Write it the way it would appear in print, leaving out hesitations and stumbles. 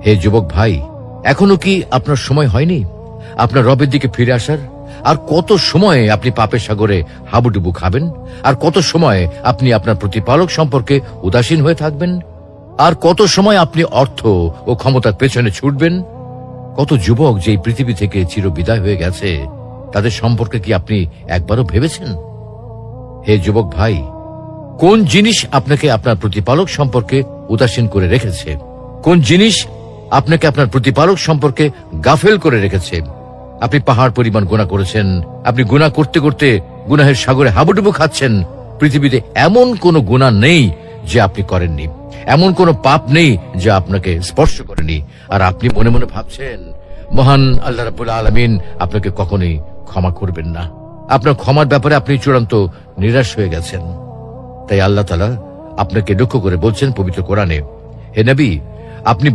হে যুবক ভাই, এখনো কি আপনার সময় হয়নি আপনার রবের দিকে ফিরে আসার? আর কত সময় আপনি পাপের সাগরে হাবুডুবু খাবেন? আর কত সময় আপনি আপনার প্রতিপালক সম্পর্কে উদাসীন হয়ে থাকবেন? আর কত সময় আপনি অর্থ ও ক্ষমতার পেছনে ছুটবেন? কত যুবক যে এই পৃথিবী থেকে চিরবিদায় হয়ে গেছে, তাদের সম্পর্কে কি আপনি একবারও ভেবেছেন? হে যুবক ভাই, কোন জিনিস আপনাকে আপনার প্রতিপালক সম্পর্কে উদাসীন করে রেখেছে? কোন জিনিস আপনাকে আপনার প্রতিপালক সম্পর্কে গাফেল করে রেখেছে? আপনি পাহাড় পরিমাণ গুনাহ করেছেন। আপনি গুনাহ করতে করতে গুনাহের সাগরে হাবুডুবু খাচ্ছেন। পৃথিবীতে এমন কোন গুনাহ নেই যে আপনি করেননি, এমন কোন পাপ নেই যা আপনাকে স্পর্শ করেনি। আর আপনি মনে মনে ভাবছেন মহান আল্লাহ রাব্বুল আলামিন আপনাকে কখনোই ক্ষমা করবেন না। আপনার ক্ষমার ব্যাপারে আপনি চূড়ান্ত নিরাশ হয়ে গেছেন। তাই আল্লাহ তাআলা আপনাকে লক্ষ্য করে বলছেন পবিত্র কোরআনে, হে নবী, আপনি